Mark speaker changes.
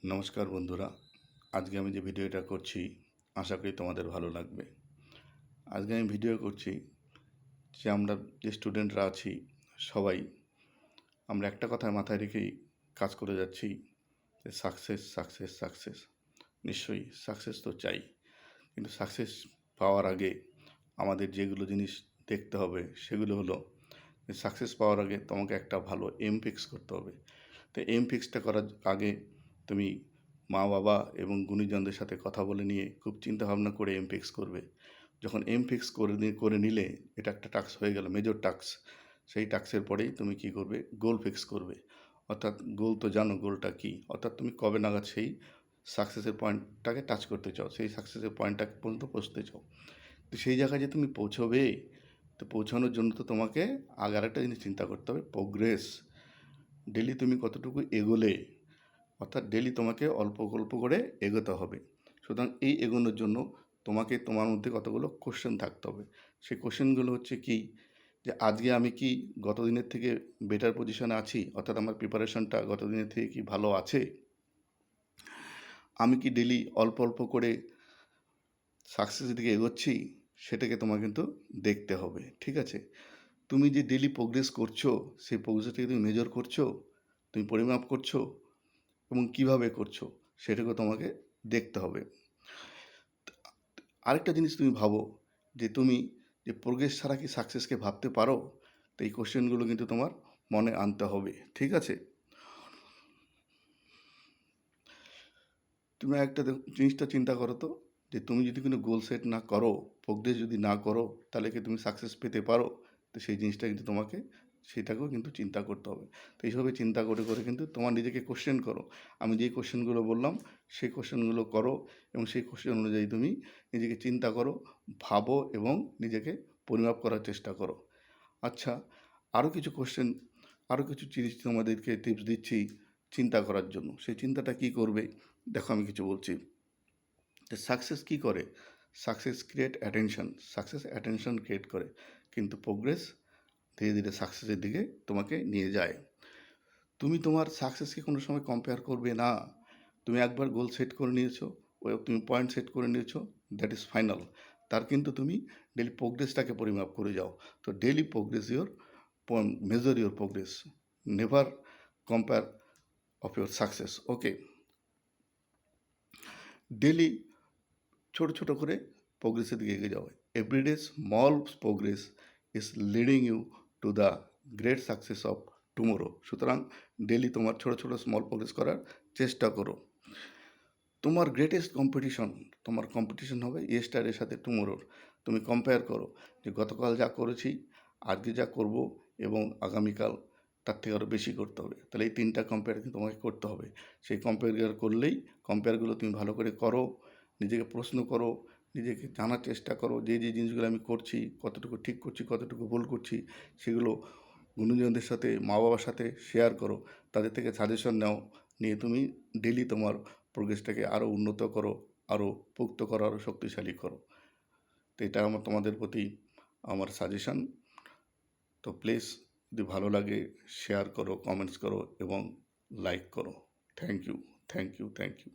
Speaker 1: নমস্কার বন্ধুরা, আজকে আমি যে ভিডিওটা করছি আশা করি তোমাদের ভালো লাগবে। আজকে আমি ভিডিও করছি যে আমরা যে স্টুডেন্টরা আছি সবাই আমরা একটা কথা মাথায় রেখেই কাজ করে যাচ্ছি যে সাকসেস সাকসেস সাকসেস। নিশ্চয়ই সাকসেস তো চাই, কিন্তু সাকসেস পাওয়ার আগে আমাদের যেগুলো জিনিস দেখতে হবে সেগুলো হলো যে সাকসেস পাওয়ার আগে তোমাকে একটা ভালো এম ফিক্স করতে হবে। তো এম ফিক্সটা করার আগে তুমি মা বাবা এবং গুণীজনদের সাথে কথা বলে নিয়ে খুব চিন্তাভাবনা করে এম ফিক্স করবে। যখন এম ফিক্স করে নিলে এটা একটা টাস্ক হয়ে গেল, মেজর টাস্ক। সেই টাস্কের পরেই তুমি কি করবে, গোল ফিক্স করবে। অর্থাৎ গোল তো জানো গোলটা কি, অর্থাৎ তুমি কবে নাগাদ সেই সাকসেসের পয়েন্টটাকে টাচ করতে চাও, সেই সাকসেসের পয়েন্টটা পর্যন্ত পৌঁছতে চাও। তো সেই জায়গায় যে তুমি পৌঁছবে, তো পৌঁছানোর জন্য তো তোমাকে আগে আরেকটা জিনিস চিন্তা করতে হবে, প্রোগ্রেস। ডেলি তুমি কতটুকু এগোলে, অর্থাৎ ডেলি তোমাকে অল্প অল্প করে এগোতে হবে। সুতরাং এই এগোনোর জন্য তোমাকে তোমার মধ্যে কতগুলো কোশ্চেন থাকতে হবে। সেই কোশ্চেনগুলো হচ্ছে কি, যে আজকে আমি কি গত দিনের থেকে বেটার পজিশনে আছি, অর্থাৎ আমার প্রিপারেশনটা গত দিনের থেকে কি ভালো আছে, আমি কি ডেলি অল্প অল্প করে সাকসেসের দিকে এগোচ্ছি, সেটাকে তোমার কিন্তু দেখতে হবে। ঠিক আছে, তুমি যে ডেলি প্রোগ্রেস করছো, সেই প্রোগ্রেসটাকে তুমি মেজর করছো, তুমি পরিমাপ করছো এবং কিভাবে করছো সেটাকে তোমাকে দেখতে হবে। আরেকটা জিনিস তুমি ভাবো যে তুমি যে প্রোগ্রেস ছাড়া কি সাকসেসকে ভাবতে পারো, তো এই কোশ্চেনগুলো কিন্তু তোমার মনে আনতে হবে। ঠিক আছে, তুমি একটা জিনিসটা চিন্তা করো তো, যে তুমি যদি কোনো গোল সেট না করো, প্রোগ্রেস যদি না করো, তাহলে কি তুমি সাকসেস পেতে পারো? তো সেই জিনিসটা কিন্তু তোমাকে সেটাকেও কিন্তু চিন্তা করতে হবে। তো এইভাবে চিন্তা করে করে কিন্তু তোমার নিজেকে কোশ্চেন করো। আমি যেই কোশ্চেনগুলো বললাম সেই কোশ্চেনগুলো করো এবং সেই কোশ্চেন অনুযায়ী তুমি নিজেকে চিন্তা করো, ভাবো এবং নিজেকে পরিমাপ করার চেষ্টা করো। আচ্ছা, আরও কিছু কোশ্চেন, আরও কিছু জিনিস তোমাদেরকে টিপস দিচ্ছি চিন্তা করার জন্য। সেই চিন্তাটা কি করবে, দেখো আমি কিছু বলছি। তো সাকসেস কী করে, success create attention, success attention create করে, কিন্তু প্রোগ্রেস ধীরে ধীরে সাকসেসের দিকে তোমাকে নিয়ে যায়। তুমি তোমার সাকসেসকে কোনো সময় কম্পেয়ার করবে না। তুমি একবার গোল সেট করে নিয়েছো, তুমি পয়েন্ট সেট করে নিয়েছো, দ্যাট ইজ ফাইনাল। তার কিন্তু তুমি ডেলি প্রোগ্রেসটাকে পরিমাপ করে যাও। তো daily progress your measure your progress, never compare of your success. Okay, daily ছোট ছোট করে প্রোগ্রেসের দিকে এগিয়ে যাও। Everyday small progress is leading you to the great success of tomorrow. সুতরাং ডেলি তোমার ছোট ছোট স্মল প্রোগ্রেস করার চেষ্টা করো। তোমার গ্রেটেস্ট কম্পিটিশন, তোমার কম্পিটিশন হবে ইয়েস্টারডের সাথে টুমোরোর। তুমি কম্পেয়ার করো যে গতকাল যা করেছি, আজকে যা করব এবং আগামীকাল তার থেকে আরও বেশি করতে হবে। তাহলে এই তিনটা কম্পেয়ার কিন্তু তোমাকে করতে হবে। সেই কম্পেয়ার করলেই, কম্পেয়ারগুলো তুমি ভালো করে করো, নিজেকে প্রশ্ন করো, নিজেকে জানার চেষ্টা করো যে যে জিনিসগুলো আমি করছি কতটুকু ঠিক করছি, কতটুকু ভুল করছি, সেগুলো গুণীজনদের সাথে, মা বাবার সাথে শেয়ার করো, তাদের থেকে সাজেশন নাও, নিয়ে তুমি ডেলি তোমার প্রোগ্রেসটাকে আরও উন্নত করো, আরও পোক্ত করো, আরও শক্তিশালী করো। তো এটা আমার তোমাদের প্রতি আমার সাজেশন। তো প্লিজ যদি ভালো লাগে শেয়ার করো, কমেন্টস করো এবং লাইক করো। Thank you, thank you, thank you.